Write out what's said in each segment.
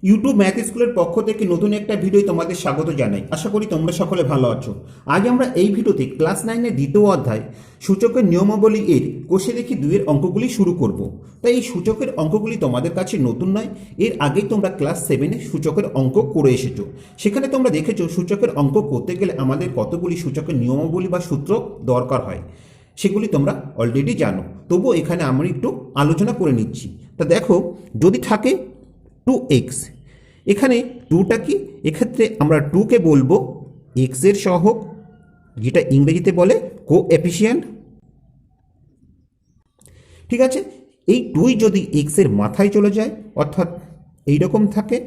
YouTube math স্কুলের পক্ষ থেকে নতুন একটা ভিডিও তোমাদের স্বাগত জানাই। আশা করি তোমরা সকলে ভালো আছো। আজ আমরা এই ভিডিওতে ক্লাস 9-এর দ্বিতীয় অধ্যায় সূচকের নিয়মাবলী এর কোষে দেখি 2-এর অঙ্কগুলি শুরু করব। তাই এই সূচকের অঙ্কগুলি তোমাদের কাছে নতুন নয়, এর আগেই তোমরা ক্লাস 7-এ সূচকের অঙ্ক করে এসেছো। সেখানে তোমরা দেখেছো সূচকের অঙ্ক করতে গেলে আমাদের কতগুলি সূচকের নিয়মাবলী বা সূত্র দরকার হয়, সেগুলি তোমরা অলরেডি জানো। তবুও এখানে আমরা একটু আলোচনা করে নিচ্ছি। তা দেখো, যদি থাকে 2x, এখানে 2টা কি, এক্ষেত্রে আমরা 2কে বলবো x এর সহগ, যেটা ইংরেজিতে বলে কোএফিসিয়েন্ট। ঠিক আছে, এই 2 যদি x এর মাথায় চলে যায় অর্থাৎ এইরকম থাকে,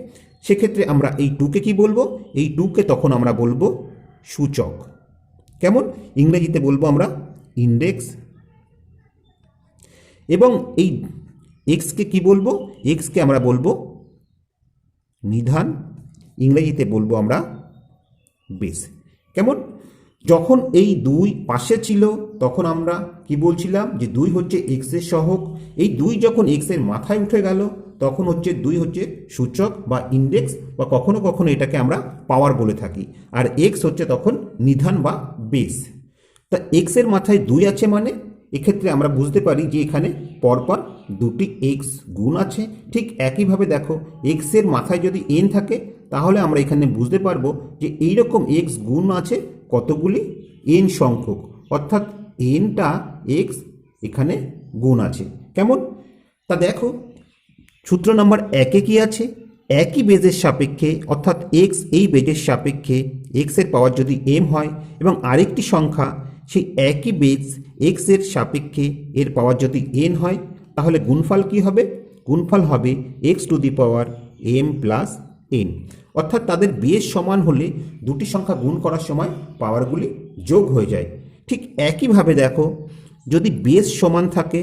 সেক্ষেত্রে আমরা এই 2কে কি বলবো, এই 2কে তখন আমরা বলবো সূচক। কেমন, ইংরেজিতে বলবো আমরা ইন্ডেক্স। এবং এই এক্সকে কি বলবো, এক্সকে আমরা বলবো নিধান, ইংরেজিতে বলবো আমরা বেস। কেমন, যখন এই 2 পাশে ছিল তখন আমরা কি বলছিলাম যে 2 হচ্ছে এক্স এর সহগ। এই 2 যখন এক্স এর মাথায় উঠে গেল তখন হচ্ছে 2 হচ্ছে সূচক বা ইন্ডেক্স, বা কখনো কখনো এটাকে আমরা পাওয়ার বলে থাকি। আর এক্স হচ্ছে তখন নিধান বা বেস। তা এক্স এর মাথায় 2 আছে মানে এক্ষেত্রে আমরা বুঝতে পারি যে এখানে পরপর দুটি এক্স গুণ আছে। ঠিক একইভাবে দেখো, এক্স এর মাথায় যদি এন থাকে তাহলে আমরা এখানে বুঝতে পারবো যে এইরকম এক্স গুণ আছে কতগুলি এন সংখ্যক, অর্থাৎ এনটা এক্স এখানে গুণ আছে। কেমন, তা দেখো সূত্র নাম্বার 1-এ কি আছে, একই বেজের সাপেক্ষে অর্থাৎ এক্স এই বেজের সাপেক্ষে এক্সের পাওয়ার যদি এম হয় এবং আরেকটি সংখ্যা সেই একই বেজ এক্স এর সাপেক্ষে এর পাওয়ার যদি এন হয়, তাহলে গুণফল কি হবে, গুণফল হবে x to the power m plus n. অর্থাৎ তাদের বেজ সমান হলে দুটি সংখ্যা গুণ করার সময় পাওয়ারগুলি যোগ হয়ে যায়। ঠিক একইভাবে দেখো, যদি বেজ সমান থাকে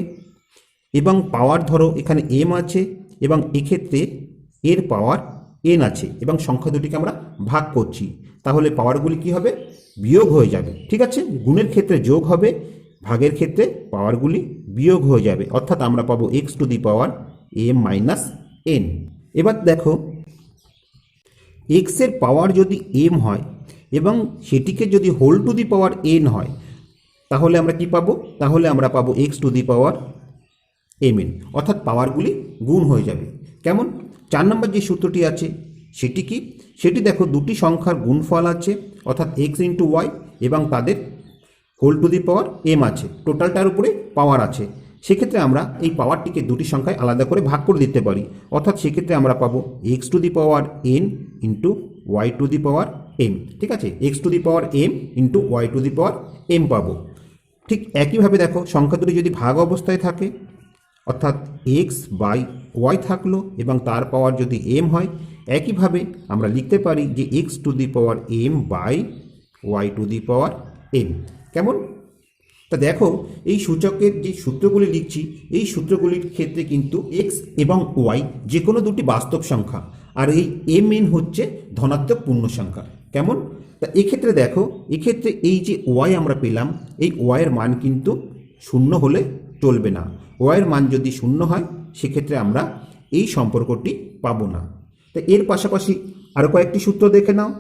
এবং পাওয়ার ধরো এখানে এম আছে এবং এক্ষেত্রে এর পাওয়ার এন আছে এবং সংখ্যা দুটিকে আমরা ভাগ করছি, তাহলে পাওয়ারগুলি কি হবে, বিয়োগ হয়ে যাবে। ঠিক আছে, গুণের ক্ষেত্রে যোগ হবে, ভাগের ক্ষেত্রে পাওয়ারগুলি বিয়োগ হয়ে যাবে, অর্থাৎ আমরা পাবো x to the power M minus n. এবার দেখো, এক্স এর পাওয়ার যদি এম হয় এবং সেটিকে যদি whole to the power n হয়, তাহলে আমরা কি পাবো, তাহলে আমরা পাবো x to the power m n, অর্থাৎ পাওয়ারগুলি গুণ হয়ে যাবে। কেমন, 4 নম্বর যে সূত্রটি আছে সেটি কি, সেটি দেখো দুটি সংখ্যার গুণফল আছে অর্থাৎ এক্স ইন্টু ওয়াই এবং তাদের whole to the power m আছে, টোটালটার উপরে পাওয়ার আছে। সেক্ষেত্রে আমরা এই পাওয়ারটিকে দুটি সংখ্যায় আলাদা করে ভাগ করে দিতে পারি, অর্থাৎ সেক্ষেত্রে আমরা পাবো x to the power n into y to the power m. ঠিক আছে, x to the power m into y to the power m পাবো। ঠিক একইভাবে দেখো, সংখ্যা দুটি যদি ভাগ অবস্থায় থাকে অর্থাৎ এক্স বাই ওয়াই থাকলো এবং তার পাওয়ার যদি এম হয়, একইভাবে আমরা লিখতে পারি যে x to the power m by y to the power m. কেমন, তা দেখো এই সূচকের যে সূত্রগুলি লিখছি এই সূত্রগুলির ক্ষেত্রে কিন্তু এক্স এবং ওয়াই যে কোনো দুটি বাস্তব সংখ্যা, আর এই এম এন হচ্ছে ধনাত্মক পূর্ণ সংখ্যা। কেমন, তা এক্ষেত্রে দেখো, এক্ষেত্রে এই যে ওয়াই আমরা পেলাম, এই ওয়াইয়ের মান কিন্তু শূন্য হলে চলবে না। ওয়াইয়ের মান যদি শূন্য হয় সেক্ষেত্রে আমরা এই সম্পর্কটি পাবো না। তা এর পাশাপাশি আরও কয়েকটি সূত্র দেখে নাও।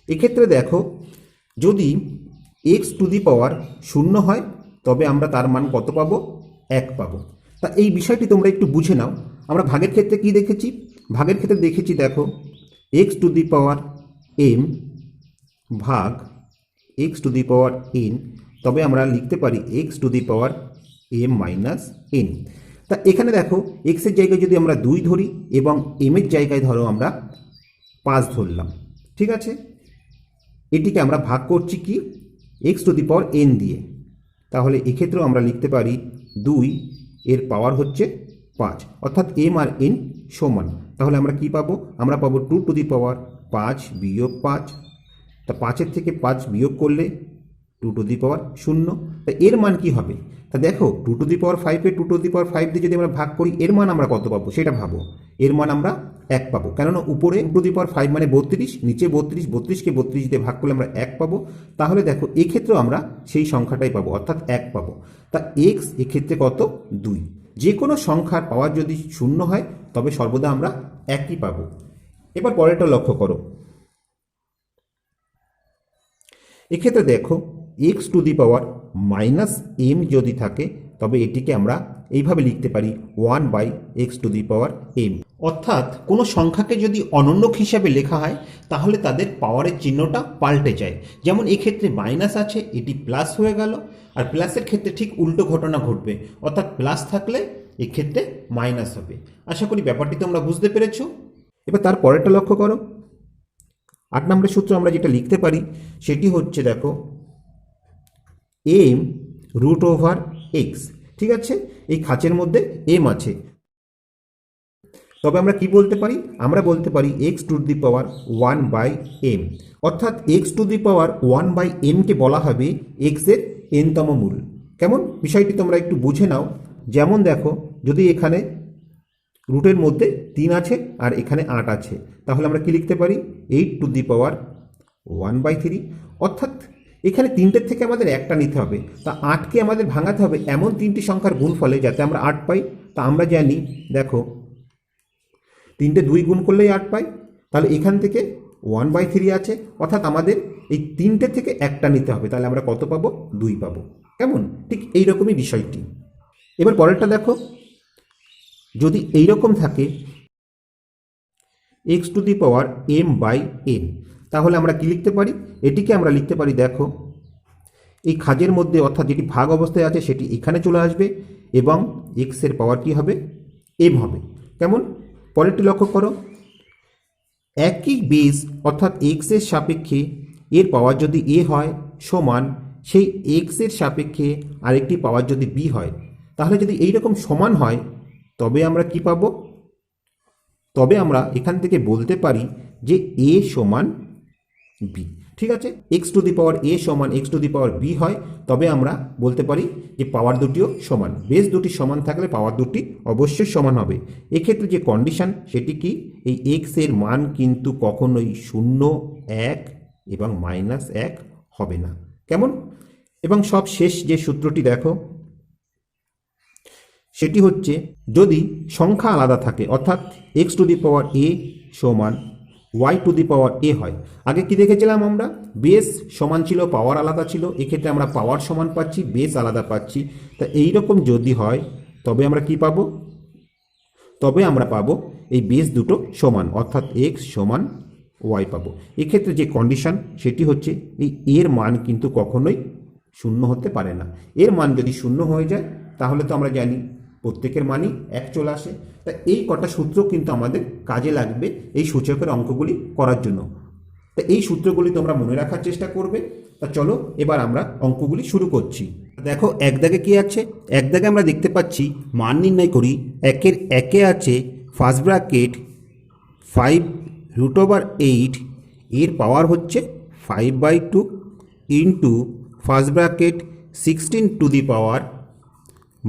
এক্ষেত্রে দেখো, যদি এক্স টু দি পাওয়ার শূন্য হয় তবে আমরা তার মান কত পাবো, 1 পাবো। তা এই বিষয়টি তোমরা একটু বুঝে নাও। আমরা ভাগের ক্ষেত্রে কি দেখেছি, ভাগের ক্ষেত্রে দেখেছি দেখো x to the power M ভাগ X to the power N, তবে আমরা লিখতে পারি X to the power M minus N. তা এখানে দেখো, এক্সের জায়গায় যদি আমরা 2 ধরি এবং এমের জায়গায় ধরো আমরা 5 ধরলাম। ঠিক আছে, এটিকে আমরা ভাগ করছি কি x to the power N দিয়ে, তাহলে এক্ষেত্রেও আমরা লিখতে পারি 2 এর পাওয়ার হচ্ছে 5, অর্থাৎ এম আর এন সমান। তাহলে আমরা কি পাবো, আমরা পাবো 2 টু দি পাওয়ার 5 বিয়োগ 5। তা 5-এর থেকে 5 বিয়োগ করলে 2 টু দি পাওয়ার 0। তা এর মান কি হবে, তা দেখো 2 two the power 5-এ 2 two the পাওয়ার 5 দিয়ে যদি আমরা ভাগ করি এর মান আমরা কত পাবো সেটা ভাবো। এর মান আমরা 1 পাবো, কেননা উপরে 2 টু দি পাওয়ার 5 মানে 32, নিচে 32, 32কে 32 দিয়ে ভাগ করলে আমরা 1 পাবো। তাহলে দেখো এক্ষেত্রেও আমরা সেই সংখ্যাটাই পাবো, অর্থাৎ 1 পাবো। তা এক্স এক্ষেত্রে কত, 2। যে কোনো সংখ্যার পাওয়ার যদি শূন্য হয় তবে সর্বদা আমরা একই পাবো। এবার পরেরটা লক্ষ্য করো, এক্ষেত্রে দেখো x to the power minus m যদি থাকে তবে এটিকে আমরা এইভাবে লিখতে পারি 1/x two the power M. অর্থাৎ কোনো সংখ্যাকে যদি অনন্যক হিসাবে লেখা হয় তাহলে তাদের পাওয়ারের চিহ্নটা পাল্টে যায়। যেমন এক্ষেত্রে মাইনাস আছে, এটি প্লাস হয়ে গেল, আর প্লাসের ক্ষেত্রে ঠিক উল্টো ঘটনা ঘটবে, অর্থাৎ প্লাস থাকলে এক্ষেত্রে মাইনাস হবে। আশা করি ব্যাপারটি তোমরা বুঝতে পেরেছো। এবার তার পরেরটা লক্ষ্য করো, 8 নম্বরের সূত্র আমরা যেটা লিখতে পারি সেটি হচ্ছে দেখো এম রুট ওভার এক্স। ঠিক আছে, এই খাঁচের মধ্যে এম আছে, তবে আমরা কি বলতে পারি, আমরা বলতে পারি X to the power 1/m, অর্থাৎ x to the power 1/m কে বলা হবে এক্স এর এনতম মূল। কেমন, বিষয়টি তোমরা একটু বুঝে নাও। যেমন দেখো যদি এখানে রুটের মধ্যে 3 আছে আর এখানে 8 আছে, তাহলে আমরা কি লিখতে পারি 8 টু দি পাওয়ার 1/3, অর্থাৎ এখানে 3টের থেকে আমাদের একটা নিতে হবে, তা 8কে আমাদের ভাঙাতে হবে এমন 3টি সংখ্যার গুণফলে যাতে আমরা 8 পাই। তা আমরা জানি দেখো 3টে 2 গুণ করলেই 8 পাই, তাহলে এখান থেকে 1/3 আছে, অর্থাৎ আমাদের এই 3টে থেকে একটা নিতে হবে, তাহলে আমরা কত পাবো, 2 পাবো। কেমন, ঠিক এইরকমই বিষয়টি। এবার পরেরটা দেখো, যদি এইরকম থাকে x to the power m/n, তাহলে আমরা কি লিখতে পারি, এটিকে আমরা লিখতে পারি দেখো এই খাজের মধ্যে অর্থাৎ যেটি ভাগ অবস্থায় আছে সেটি এখানে চলে আসবে এবং এক্স এর পাওয়ার কি হবে, m হবে। কেমন, পরেরটি লক্ষ্য করো, একই বেস অর্থাৎ এক্স এর সাপেক্ষে এর পাওয়ার যদি a হয় সমান সেই এক্স এর সাপেক্ষে আরেকটি পাওয়ার যদি b হয়, তাহলে যদি এইরকম সমান হয় তবে আমরা কি পাবো, তবে আমরা এখান থেকে বলতে পারি যে a সমান b। ঠিক আছে, x to the power a সমান x to the power b হয়, তবে আমরা বলতে পারি যে পাওয়ার দুটিও সমান। বেস দুটি সমান থাকলে পাওয়ার দুটি অবশ্যই সমান হবে। এক্ষেত্রে যে কন্ডিশন সেটি কি, এই এক্স এর মান কিন্তু কখনোই 0, 1 এবং -1 হবে না। কেমন, এবং সব শেষ যে সূত্রটি দেখো সেটি হচ্ছে যদি সংখ্যা আলাদা থাকে, অর্থাৎ x to the power a সমান y two the power a হয়। আগে কি দেখেছিলাম আমরা, বেস সমান ছিল পাওয়ার আলাদা ছিল, এক্ষেত্রে আমরা পাওয়ার সমান পাচ্ছি বেস আলাদা পাচ্ছি। তা এইরকম যদি হয় তবে আমরা কি পাবো, তবে আমরা পাবো এই বেস দুটো সমান, অর্থাৎ x সমান y পাবো। এক্ষেত্রে যে কন্ডিশন সেটি হচ্ছে এই এর মান কিন্তু কখনোই 0 হতে পারে না। এর মান যদি 0 হয়ে যায় তাহলে তো আমরা জানি প্রত্যেকের মানই 1 চলে আসে। তা এই কটা সূত্র কিন্তু আমাদের কাজে লাগবে এই সূচকের অঙ্কগুলি করার জন্য। তা এই সূত্রগুলি তোমরা মনে রাখার চেষ্টা করবে। তা চলো এবার আমরা অঙ্কগুলি শুরু করছি। দেখো এক দাগে কি আছে, এক দাগে আমরা দেখতে পাচ্ছি মান নির্ণয় করি। একে আছে ফার্স্ট ব্র্যাকেট 5√8, এর পাওয়ার হচ্ছে 5/2 into first bracket 16 to the power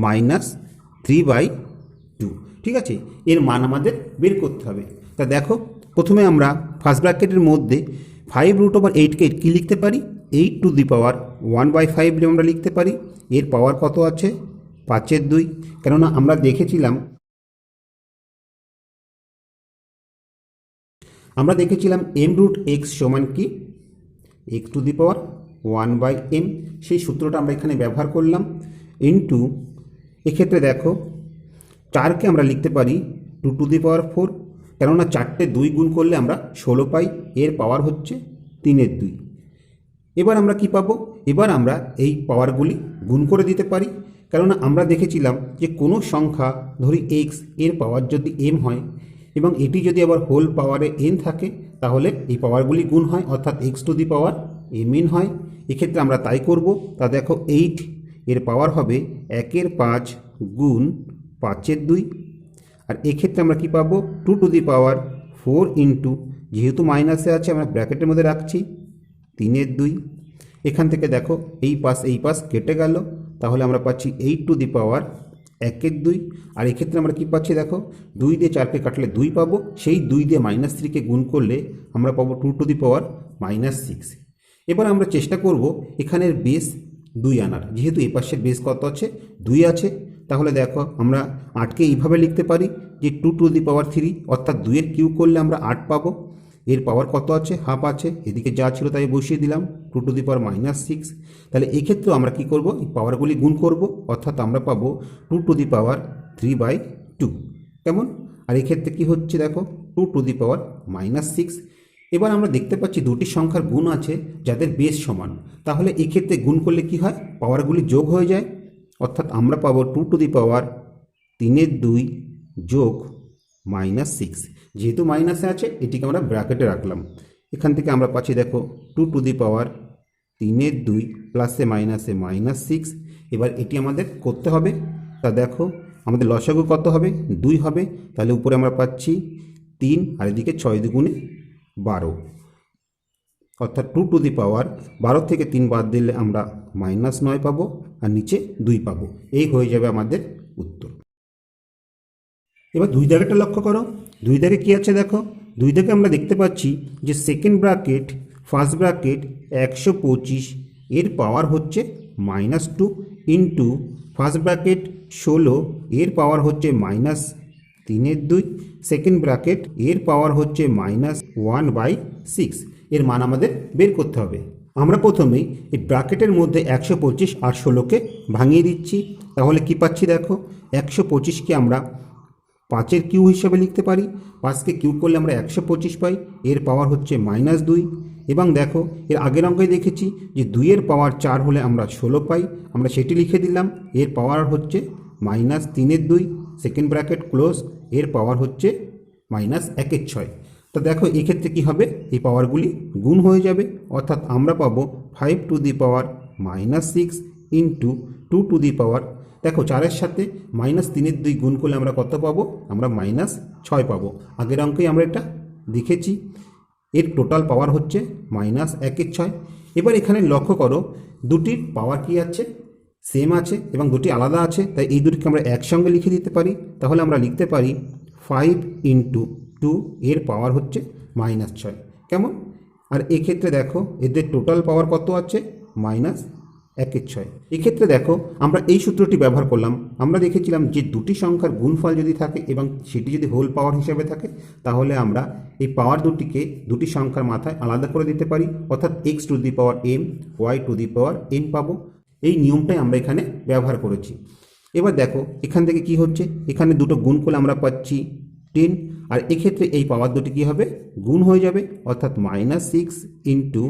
-3/2। ঠিক আছে, এর মান আমাদের বের করতে হবে। তা দেখো প্রথমে আমরা ফার্স্ট ব্র্যাকেটের মধ্যে 5√8কে কী লিখতে পারি, 8 টু দি পাওয়ার 1/5 আমরা লিখতে পারি। এর পাওয়ার কত আছে, 5/2, কেননা আমরা দেখেছিলাম m√x সমান কি, x two the power 1/m, সেই সূত্রটা আমরা এখানে ব্যবহার করলাম। ইন্টু এক্ষেত্রে দেখো 4কে আমরা লিখতে পারি 2 টু দি পাওয়ার 4, কেননা 4টে 2 গুণ করলে আমরা 16 পাই, এর পাওয়ার হচ্ছে 3/2। এবার আমরা কি পাবো, এবার আমরা এই পাওয়ারগুলি গুণ করে দিতে পারি, কেননা আমরা দেখেছিলাম যে কোনো সংখ্যা ধরি x, এর পাওয়ার যদি m হয় এবং এটি যদি আবার হোল পাওয়ারে n থাকে তাহলে এই পাওয়ারগুলি গুণ হয়, অর্থাৎ x two the power mn হয়। এক্ষেত্রে আমরা তাই করব। তা দেখো 8 এর পাওয়ার হবে 1/5 গুণ 5/2, আর এক্ষেত্রে আমরা কি পাবো 2 টু দি পাওয়ার 4 ইন্টু, যেহেতু মাইনাসে আছে আমরা ব্র্যাকেটের মধ্যে রাখছি 3/2। এখান থেকে দেখো এই পাশ কেটে গেল, তাহলে আমরা পাচ্ছি 8 টু দি পাওয়ার 1/2। আর এক্ষেত্রে আমরা কি পাচ্ছি দেখো 2 দিয়ে 4কে কাটলে 2 পাবো, সেই 2 দিয়ে -3কে গুণ করলে আমরা পাবো 2 টু দি পাওয়ার -6। এবার আমরা চেষ্টা করব এখানের বেস 2 আনার, যেহেতু এই পাশের বেস কত আছে, 2 আছে, তাহলে দেখো আমরা 8কে এইভাবে লিখতে পারি যে 2^3, অর্থাৎ 2 কিউব করলে আমরা 8 পাবো। এর পাওয়ার কত আছে? হাফ আছে। এদিকে যা ছিল তাই বসিয়ে দিলাম, 2^-6। তাহলে এক্ষেত্রেও আমরা কি করব? এই পাওয়ারগুলি গুণ করব, অর্থাৎ আমরা পাবো 2^3/2। কেমন? আর এক্ষেত্রে কি হচ্ছে দেখো, 2^-6। এবার আমরা দেখতে পাচ্ছি দুটি সংখ্যার গুণ আছে যাদের বেস সমান। তাহলে এক্ষেত্রে গুণ করলে কি হয়? পাওয়ারগুলি যোগ হয়ে যায়, অর্থাৎ আমরা পাবো 2^3 যোগ -6। যেহেতু মাইনাসে আছে এটিকে আমরা ব্র্যাকেটে রাখলাম। এখান থেকে আমরা পাচ্ছি দেখো 2^3 প্লাসে মাইনাসে -6। এবার এটি আমাদের করতে হবে। তা দেখো আমাদের লসাগু কত হবে? 2 হবে। তাহলে উপরে আমরা পাচ্ছি 3, আর এদিকে 6×2=12, অর্থাৎ 2^12 থেকে 3 বাদ দিলে আমরা -9 পাবো, আর নিচে 2 পাবো। এই হয়ে যাবে আমাদের উত্তর। এবার 2 দাগেরটা লক্ষ্য করো। 2 দাগে কী আছে দেখো। 2 দাগে আমরা দেখতে পাচ্ছি যে সেকেন্ড ব্র্যাকেট ফার্স্ট ব্র্যাকেট 125 এর পাওয়ার হচ্ছে -2 ইন্টু ফার্স্ট ব্র্যাকেট 16 এর পাওয়ার হচ্ছে -3/2, সেকেন্ড ব্র্যাকেট এর পাওয়ার হচ্ছে -1/6। এর মান আমাদের বের করতে হবে। আমরা প্রথমেই এই ব্র্যাকেটের মধ্যে 125 আর 16কে ভাঙিয়ে দিচ্ছি। তাহলে কি পাচ্ছি দেখো, 125কে আমরা 5-এর কিউব হিসাবে লিখতে পারি। 5কে কিউব করলে আমরা 125 পাই। এর পাওয়ার হচ্ছে -2। এবং দেখো এর আগের অঙ্কে দেখেছি যে 2-এর পাওয়ার 4 হলে আমরা 16 পাই, আমরা সেটি লিখে দিলাম। এর পাওয়ার হচ্ছে -3/2, সেকেন্ড ব্র্যাকেট ক্লোজ। এর পাওয়ার হচ্ছে -1/6। তো দেখো এক্ষেত্রে কী হবে? এই পাওয়ারগুলি গুণ হয়ে যাবে, অর্থাৎ আমরা পাবো 5^-6 ইন্টু 2^, দেখো 4-এর সাথে -3/2 গুণ করলে আমরা কত পাবো? আমরা -6 পাবো। আগের অঙ্কেই আমরা এটা দেখেছি। এর টোটাল পাওয়ার হচ্ছে -1/6। এবার এখানে লক্ষ্য করো দুটির পাওয়ার কি আছে? সেম আছে এবং দুটি আলাদা আছে, তাই এই দুটিকে আমরা একসঙ্গে লিখে দিতে পারি। তাহলে আমরা লিখতে পারি 5 × 2 এর পাওয়ার হচ্ছে -6। কেমন? আর এক্ষেত্রে দেখো এদের টোটাল পাওয়ার কত আছে? -1/6। এক্ষেত্রে দেখো আমরা এই সূত্রটি ব্যবহার করলাম। আমরা দেখেছিলাম যে দুটি সংখ্যার গুণফল যদি থাকে এবং সেটি যদি হোল পাওয়ার হিসেবে থাকে, তাহলে আমরা এই পাওয়ার দুটিকে দুটি সংখ্যার মাথায় আলাদা করে দিতে পারি, অর্থাৎ x⁴m y⁴n পাবো। এই নিয়মটাই আমরা এখানে ব্যবহার করেছি। এবার দেখো এখান থেকে কি হচ্ছে, এখানে দুটো গুণ করলে আমরা পাচ্ছি 10, আর এক্ষেত্রে এই পাওয়ার দুটি কী হবে? গুণ হয়ে যাবে, অর্থাৎ -6 ইন্টু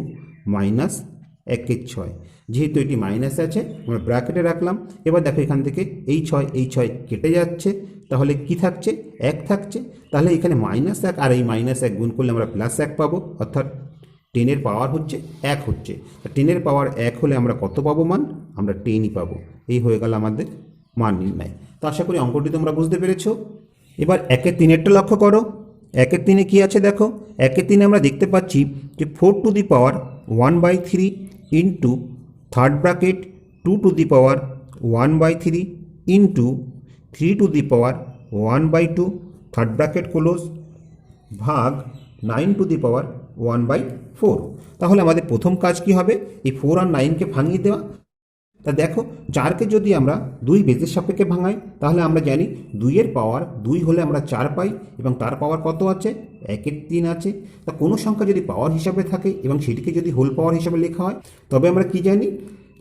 -1/6। যেহেতু এটি মাইনাসে আছে আমরা ব্র্যাকেটে রাখলাম। এবার দেখো এখান থেকে এই 6 কেটে যাচ্ছে, তাহলে কি থাকছে? 1 থাকছে। তাহলে এখানে -1 আর এই -1 গুণ করলে আমরা +1 পাবো, অর্থাৎ 10-এর পাওয়ার হচ্ছে 1 হচ্ছে। 10-এর পাওয়ার 1 হলে আমরা কত পাবো মান? আমরা 10ই পাবো। এই হয়ে গেল আমাদের মান নির্ণয়। তো আশা করি অঙ্কটি তোমরা বুঝতে পেরেছো। এবার 1/3-এরটা লক্ষ্য করো। 1/3-এ কী আছে দেখো। 1/3-এ আমরা দেখতে পাচ্ছি যে 4^1/3 into third bracket 2^1/3 into 3^1/2 third bracket close ভাগ 9^1/4। তাহলে আমাদের প্রথম কাজ কি হবে? এই 4 আর 9কে ভাঙিয়ে দেওয়া। তা দেখো 4কে যদি আমরা 2 বেজের সাপেক্ষে ভাঙাই, তাহলে আমরা জানি 2-এর পাওয়ার 2 হলে আমরা 4 পাই, এবং তার পাওয়ার কত আছে? 1/3 আছে। তা কোনো সংখ্যা যদি পাওয়ার হিসাবে থাকে এবং সেটিকে যদি হোল পাওয়ার হিসাবে লেখা হয়, তবে আমরা কি জানি?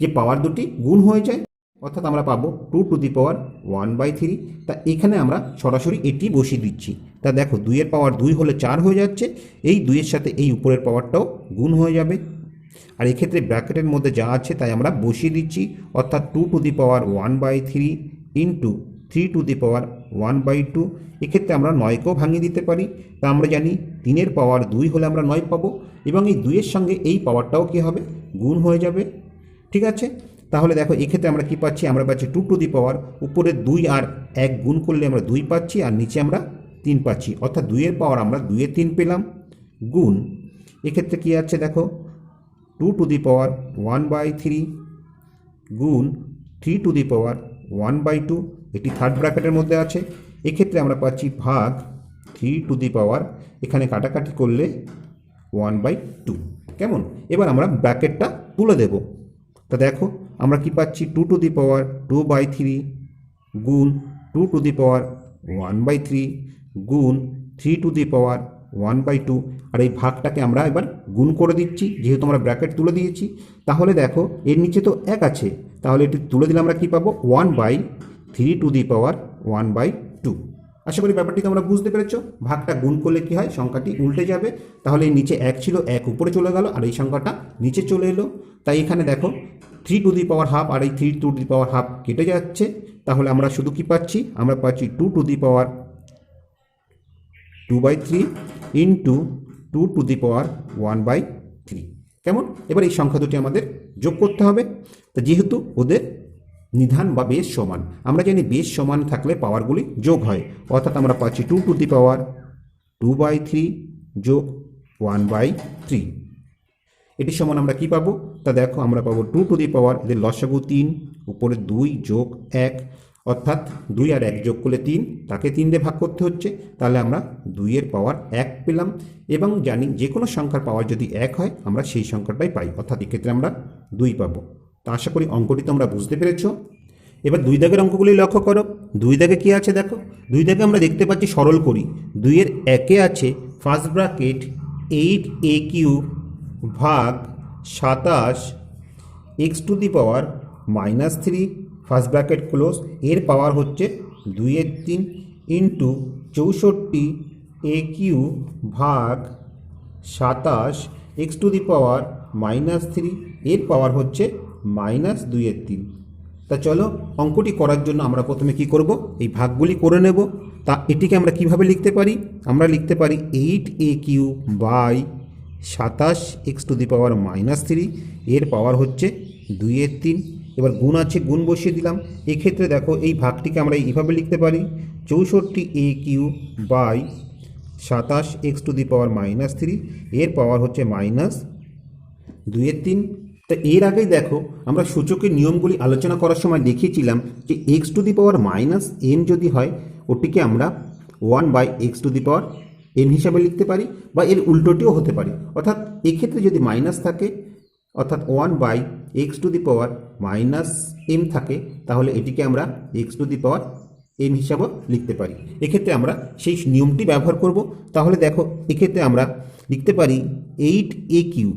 যে পাওয়ার দুটি গুণ হয়ে যায়, অর্থাৎ আমরা পাবো 2^1/3। তা এখানে আমরা সরাসরি এটি বসিয়ে দিচ্ছি। তা দেখো 2-এর পাওয়ার 2 হলে 4 হয়ে যাচ্ছে, এই 2-এর সাথে এই উপরের পাওয়ারটাও গুণ হয়ে যাবে। আর এক্ষেত্রে ব্র্যাকেটের মধ্যে যা আছে তাই আমরা বসিয়ে দিচ্ছি, অর্থাৎ 2^1/3 ইন্টু 3^1/2। এক্ষেত্রে আমরা 9কেও ভাঙিয়ে দিতে পারি। তা আমরা জানি 3-এর পাওয়ার 2 হলে আমরা 9 পাবো, এবং এই 2-এর সঙ্গে এই পাওয়ারটাও কী হবে? গুণ হয়ে যাবে। ঠিক আছে, তাহলে দেখো এক্ষেত্রে আমরা কি পাচ্ছি? আমরা পাচ্ছি 2^, উপরে 2 আর 1 গুণ করলে আমরা 2 পাচ্ছি, আর নিচে আমরা 3 পাচ্ছি, অর্থাৎ 2-এর পাওয়ার আমরা 2/3 পেলাম। গুণ এক্ষেত্রে কী আছে দেখো, 2^1/3 গুণ 3^1/2, এটি থার্ড ব্র্যাকেটের মধ্যে আছে। এক্ষেত্রে আমরা পাচ্ছি ভাগ 3^, এখানে কাটাকাটি করলে 1/2। কেমন? এবার আমরা ব্র্যাকেটটা তুলে দেব। তা দেখো আমরা কি পাচ্ছি? 2^2/3 গুণ 2⁻⁴ গুণ 3⁻⁴ আর এই ভাগটাকে আমরা এবার গুণ করে দিচ্ছি, যেহেতু আমরা ব্র্যাকেট তুলে দিয়েছি। তাহলে দেখো এর নিচে তো 1 আছে, তাহলে এটি তুলে দিলে আমরা কি পাবো, 1/3⁻⁴ আশা করি ব্যাপারটি তোমরা বুঝতে পেরেছো। ভাগটা গুণ করলে কি হয়, সংখ্যাটি উল্টে যাবে। তাহলে এই নিচে 1 ছিল, 1 উপরে চলে গেল, আর এই সংখ্যাটা নিচে চলে এলো। তাই এখানে দেখো 3⁻½ আর এই 3⁻½ কেটে যাচ্ছে। তাহলে আমরা শুধু কি পাচ্ছি, আমরা পাচ্ছি 2⁻2/3 ইন্টু 2⁻1/3। কেমন? এবার এই সংখ্যা দুটি আমাদের যোগ করতে হবে। তা যেহেতু ওদের নিধান বা বেশ সমান, আমরা জানি বেশ সমান থাকলে পাওয়ারগুলি যোগ হয়, অর্থাৎ আমরা পাচ্ছি 2⁻2/3 যোগ 1/3। এটি সমান আমরা কি পাবো, তা দেখো আমরা পাবো 2⁻, এদের লসাগু 3, উপরে 2 যোগ 1, অর্থাৎ 2 আর 1 যোগ করলে 3, তাকে 3 দিয়ে ভাগ করতে হচ্ছে। তাহলে আমরা 2 পাওয়ার 1 পেলাম, এবং জানি যে কোনো সংখ্যার পাওয়ার যদি 1 হয় আমরা সেই সংখ্যাটাই পাই, অর্থাৎ এক্ষেত্রে আমরা 2 পাবো। তো আশা করি অঙ্কটি তোমরা বুঝতে পেরেছ। এবার 2 দাগের অঙ্কগুলি লক্ষ্য করো। 2 দাগে কি আছে দেখো, 2 দাগে আমরা দেখতে পাচ্ছি, সরল করি। 2 এর 1-এ আছে ফার্স্ট ব্র্যাকেট 8a³ ভাগ 27 x⁻³ ফার্স্ট ব্র্যাকেট ক্লোজ, এর পাওয়ার হচ্ছে 2/3 ইন্টু 64a³ ভাগ 27 x⁻³ এর পাওয়ার হচ্ছে -2/3। তা চলো অঙ্কটি করার জন্য আমরা প্রথমে কি করব, এই ভাগগুলি করে নেব। তা এটিকে আমরা কিভাবে লিখতে পারি, আমরা লিখতে পারি 8a³ বাই 27 x⁻³ এর পাওয়ার হচ্ছে 2/3। এবার গুণ আছে, গুণ বসিয়ে দিলাম। এক্ষেত্রে দেখো এই ভাগটিকে আমরা এইভাবে লিখতে পারি 64a³ বাই 27 x⁻³ এর পাওয়ার হচ্ছে -2/3। তা এর আগেই দেখো আমরা সূচকের নিয়মগুলি আলোচনা করার সময় দেখিয়েছিলাম যে x⁻m যদি হয়, ওটিকে আমরা 1/x⁻m হিসাবে লিখতে পারি, বা এর উল্টোটিও হতে পারে। অর্থাৎ এক্ষেত্রে যদি মাইনাস থাকে, অর্থাৎ 1/x⁻m থাকে, তাহলে এটিকে আমরা x⁻m হিসাবে লিখতে পারি। এক্ষেত্রে আমরা সেই নিয়মটি ব্যবহার করব। তাহলে দেখো এক্ষেত্রে আমরা লিখতে পারি 8a³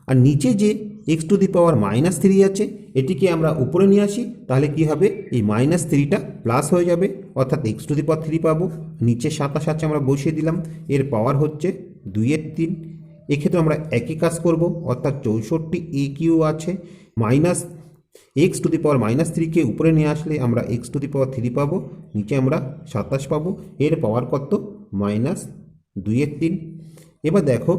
আর নিচে যে x⁻³ আছে এটিকে আমরা উপরে নিয়ে আসি, তাহলে কি হবে, এই -3টা প্লাস হয়ে যাবে, অর্থাৎ x⁻³ পাবো। নিচে 27 আছে, আমরা বসিয়ে দিলাম, এর পাওয়ার হচ্ছে 2/3। এক্ষেত্রে আমরা একই কাজ করব, অর্থাৎ 64a³ আছে, মাইনাস x⁻³ উপরে নিয়ে আসলে আমরা x⁻³ পাবো, নিচে আমরা 27 পাবো, এর পাওয়ার কত, -2/3। এবার দেখো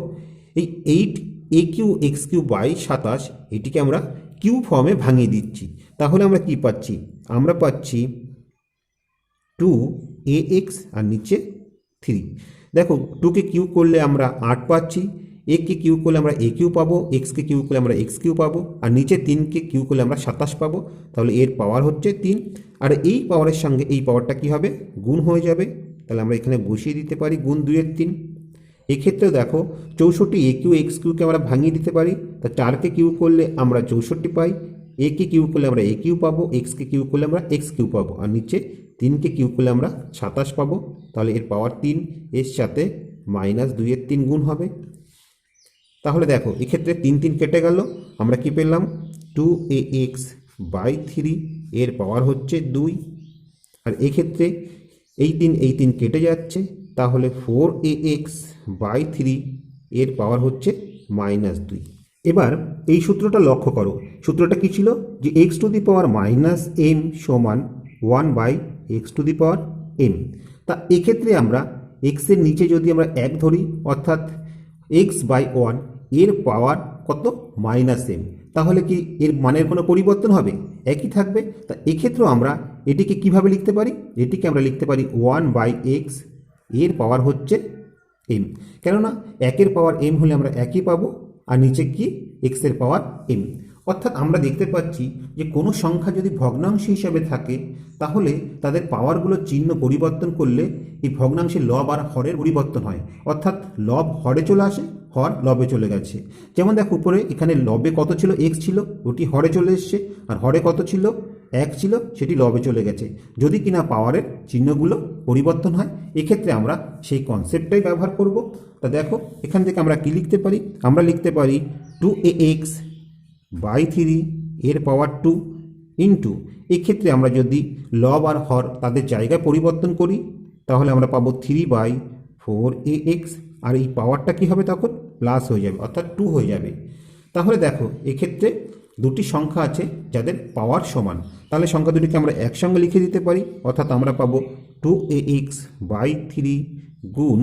এই 8a³ বাই 27 এটিকে আমরা কিউ ফর্মে ভাঙিয়ে দিচ্ছি। তাহলে আমরা কি পাচ্ছি, আমরা পাচ্ছি 2ax আর নিচে 3। দেখো 2কে কিউ করলে আমরা 8 পাচ্ছি, a-কে কিউ করলে আমরা a³ পাবো, x-কে কিউ করলে আমরা x³ পাবো, আর নিচে 3কে কিউ করলে আমরা 27 পাবো। তাহলে এর পাওয়ার হচ্ছে 3, আর এই পাওয়ারের সঙ্গে এই পাওয়ারটা কি হবে, গুণ হয়ে যাবে। তাহলে আমরা এখানে বসিয়ে দিতে পারি গুণ 2/3। এক্ষেত্রেও দেখো 64a³ x³ আমরা ভাঙিয়ে দিতে পারি। তা 4কে কিউ করলে আমরা 64 পাই, a-কে কিউ করলে আমরা a³ পাবো, x-কে কিউ করলে আমরা x³ পাবো, আর নিচে 3কে কিউ করলে আমরা 27 পাবো। তাহলে এর পাওয়ার 3, এর সাথে -2/3 গুণ হবে। তাহলে দেখো এক্ষেত্রে 3 কেটে গেল, আমরা কি পেলাম, 2ax/3 এর পাওয়ার হচ্ছে 2। আর এক্ষেত্রে এই 3 কেটে যাচ্ছে, তাহলে 4ax/3 এর পাওয়ার হচ্ছে -2। এবার এই সূত্রটা লক্ষ্য করো। সূত্রটা কি ছিল, যে x⁻m সমান 1/x⁻m। তা এক্ষেত্রে আমরা x এর নিচে যদি আমরা 1 ধরি, অর্থাৎ x/1 এর পাওয়ার কত, -m, তাহলে কি এর মানের কোনো পরিবর্তন হবে, একই থাকবে। তা এক্ষেত্রেও আমরা এটিকে কিভাবে লিখতে পারি, এটিকে আমরা লিখতে পারি 1/x এর পাওয়ার হচ্ছে m, কেননা 1-এর পাওয়ার m হলে আমরা 1ই পাবো, আর নিচে কি, x এর পাওয়ার m। অর্থাৎ আমরা দেখতে পাচ্ছি যে কোনো সংখ্যা যদি ভগ্নাংশ হিসাবে থাকে, তাহলে তাদের পাওয়ারগুলোর চিহ্ন পরিবর্তন করলে এই ভগ্নাংশের লব আর হরের পরিবর্তন হয়, অর্থাৎ লব হরে চলে আসে, হর লবে চলে গেছে। যেমন দেখো উপরে এখানে লবে কত ছিল, x ছিল, ওটি হরে চলে এসছে, আর হরে কত ছিল, এক ছিল সেটি লবে চলে গেছে। যদি কিনা পাওয়ারের চিহ্নগুলো পরিবর্তন হয়, এক্ষেত্রে আমরা সেই কনসেপ্টটাই ব্যবহার করব। তা দেখো এখান থেকে আমরা কি লিখতে পারি, আমরা লিখতে পারি 2ax/3 এর পাওয়ার 2 ইন্টু, এক্ষেত্রে আমরা যদি লব আর হর তাদের জায়গায় পরিবর্তন করি তাহলে আমরা পাবো 3/4ax, আর এই পাওয়ারটা কি হবে তখন প্লাস হয়ে যাবে, অর্থাৎ 2 হয়ে যাবে। তাহলে দেখো এক্ষেত্রে দুটি সংখ্যা আছে যাদের পাওয়ার সমান, তাহলে সংখ্যা দুটিকে আমরা একসঙ্গে লিখে দিতে পারি, অর্থাৎ আমরা পাবো 2ax/3 গুণ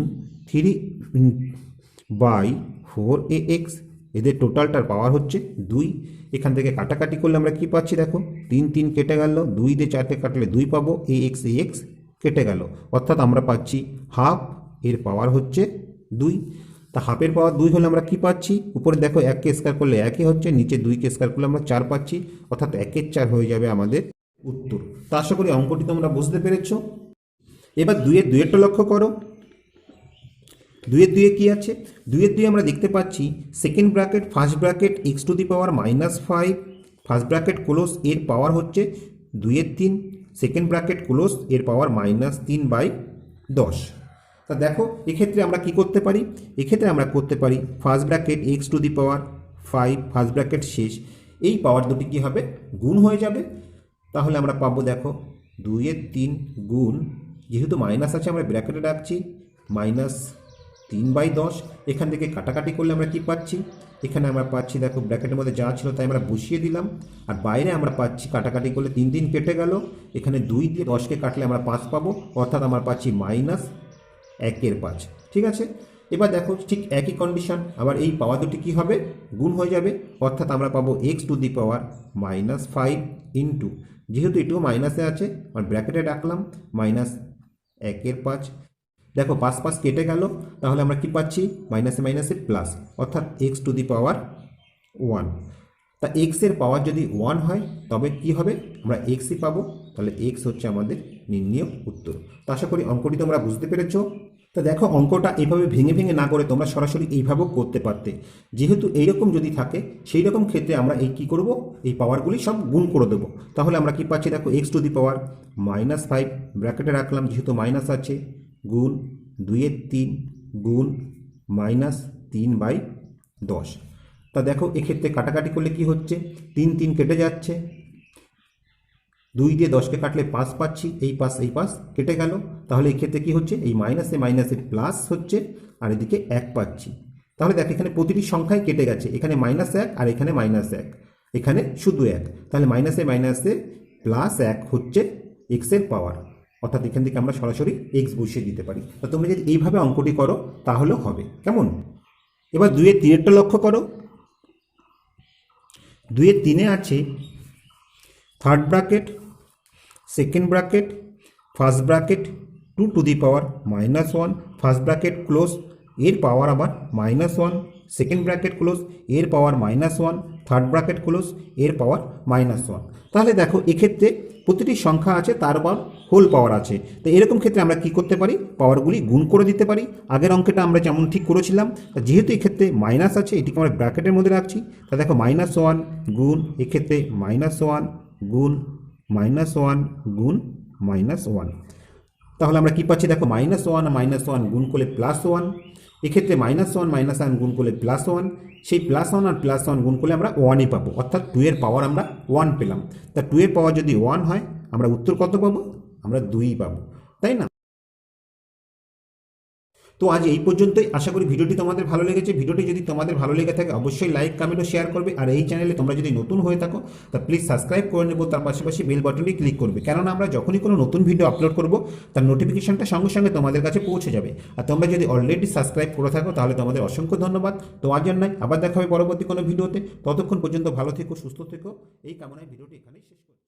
3/4ax, এদের টোটালটার পাওয়ার হচ্ছে 2। এখান থেকে কাটাকাটি করলে আমরা কি পাচ্ছি দেখো, 3 3 কেটে গেল, 2 দিয়ে 4কে কাটলে 2 পাবো, ax কেটে গেল, অর্থাৎ আমরা পাচ্ছি হাফ, এর পাওয়ার হচ্ছে 2। তা হাফের পাওয়ার 2 হলে আমরা কি পাচ্ছি, উপরে দেখো 1কে স্কয়ার করলে 1ই হচ্ছে, নিচে 2কে স্কয়ার করলে আমরা 4 পাচ্ছি, অর্থাৎ 1 4 হয়ে যাবে আমাদের উত্তর। তা আশা করি অঙ্কটি তোমরা বুঝতে পেরেছ। এবার 2 এর 2 লক্ষ্য করো। 2 এর 2 কি আছে, 2 এর 2 আমরা দেখতে পাচ্ছি second bracket first bracket x two the power -5 first bracket close, এর পাওয়ার হচ্ছে 2 এর 3 সেকেন্ড ব্র্যাকেট ক্লোজ, এর পাওয়ার -3/10। তা দেখো এক্ষেত্রে আমরা কি করতে পারি, এক্ষেত্রে আমরা করতে পারি first bracket x two the power 5 first bracket শেষ, এই পাওয়ার দুটি কী হবে গুণ হয়ে যাবে। তাহলে আমরা পাবো দেখো 2 এর 3 গুণ, যেহেতু মাইনাস আছে আমরা ব্র্যাকেটে রাখছি, -3/10। এখান থেকে কাটাকাটি করলে আমরা কি পাচ্ছি, এখানে আমরা পাচ্ছি দেখো ব্র্যাকেটের মধ্যে যা ছিল তাই আমরা বসিয়ে দিলাম, আর বাইরে আমরা পাচ্ছি কাটাকাটি করলে 3 3 কেটে গেল, এখানে 2 দিয়ে 10কে কাটলে আমরা 5 পাবো, অর্থাৎ আমরা পাচ্ছি -1/5। ঠিক আছে, এবার দেখো ঠিক একই কন্ডিশন, আবার এই পাওয়ার দুটি কী হবে গুণ হয়ে যাবে, অর্থাৎ আমরা পাবো x two the power -5 into, যেহেতু এটিও মাইনাসে আছে আর ব্র্যাকেটে রাখলাম -1/5। দেখো 5 5 কেটে গেল, তাহলে আমরা কি পাচ্ছি মাইনাসে মাইনাসে প্লাস, অর্থাৎ x টু দি পাওয়ার 1। তা x এর পাওয়ার যদি 1 হয় তবে কি হবে, আমরা xই পাবো, তাহলে x হচ্ছে আমাদের নির্ণীয় উত্তর। তো আশা করি অঙ্কটি তোমরা বুঝতে পেরেছো। তা দেখো অঙ্কটা এইভাবে ভেঙে ভেঙে না করে তোমরা সরাসরি এইভাবেও করতে পারতে, যেহেতু এইরকম যদি থাকে সেই রকম ক্ষেত্রে আমরা এই কী করব, এই পাওয়ারগুলি সব গুণ করে দেবো। তাহলে আমরা কি পাচ্ছি দেখো x টু দি পাওয়ার -5 ব্র্যাকেটে রাখলাম যেহেতু মাইনাস আছে, গুণ 2 এর 3 গুণ -3/10। তা দেখো এক্ষেত্রে কাটাকাটি করলে কি হচ্ছে, 3 3 কেটে যাচ্ছে, 2 দিয়ে 10কে কাটলে 5 পাচ্ছি, এই পাশ কেটে গেল, তাহলে এই ক্ষেত্রে কি হচ্ছে, এই মাইনাসে মাইনাসে প্লাস হচ্ছে, আর এদিকে 1 পাচ্ছি। তাহলে দেখ এখানে প্রতিটি সংখ্যায় কেটে গেছে, এখানে -1 আর এখানে -1, এখানে শুধু 1, তাহলে মাইনাসে মাইনাসে +1 হচ্ছে x এর পাওয়ার, অর্থাৎ এখান থেকে আমরা সরাসরি x বসিয়ে দিতে পারি। তো তোমরা যদি এইভাবে অঙ্কটি করো তাহলেও হবে, কেমন। এবার 2 এর 3 লক্ষ্য করো। 2 এর 3 আছে third bracket second bracket first bracket 2 two the power -1 first bracket close, এর পাওয়ার আবার -1 সেকেন্ড ব্র্যাকেট ক্লোজ, এর পাওয়ার -1 থার্ড ব্র্যাকেট ক্লোজ, এর পাওয়ার -1। তাহলে দেখো এক্ষেত্রে প্রতিটি সংখ্যা আছে তার আবার হোল পাওয়ার আছে, তো এরকম ক্ষেত্রে আমরা কি করতে পারি, পাওয়ারগুলি গুণ করে দিতে পারি। আগের অঙ্কটা আমরা যেমন ঠিক করেছিলাম, যেহেতু এক্ষেত্রে মাইনাস আছে এটিকে আমরা ব্র্যাকেটের মধ্যে রাখছি, তা দেখো -1 গুণ, এক্ষেত্রে -1 গুণ -1 গুণ -1। তাহলে আমরা কি পাচ্ছি দেখো -1 আর -1 গুণ করলে +1, এক্ষেত্রে -1 গুণ করলে +1, সেই +1 আর +1 গুণ করলে আমরা 1ই পাবো, অর্থাৎ 2 এর পাওয়ার আমরা 1 পেলাম। তা 2 এর পাওয়ার যদি 1 হয় আমরা উত্তর কত পাবো, আমরা 2ই পাবো, তাই না। তো আজ এই পর্যন্তই, আশা করি ভিডিওটি তোমাদের ভালো লেগেছে। ভিডিওটি যদি তোমাদের ভালো লেগে থাকে অবশ্যই লাইক কমেন্ট ও শেয়ার করবে, আর এই চ্যানেলে তোমরা যদি নতুন হয়ে থাকো তা প্লিজ সাবস্ক্রাইব করে নেবো, তার পাশাপাশি বেল বাটনটি ক্লিক করবে, কেননা আমরা যখনই কোনো নতুন ভিডিও আপলোড করব তার নোটিফিকেশনটা সঙ্গে সঙ্গে তোমাদের কাছে পৌঁছে যাবে। আর তোমরা যদি অলরেডি সাবস্ক্রাইব করে থাকো তাহলে তোমাদের অসংখ্য ধন্যবাদ। তো আজ নয়, আবার দেখা হবে পরবর্তী কোনো ভিডিওতে, ততক্ষণ পর্যন্ত ভালো থেকো সুস্থ থেকো, এই কামনায় ভিডিওটি এখানেই শেষ করছি।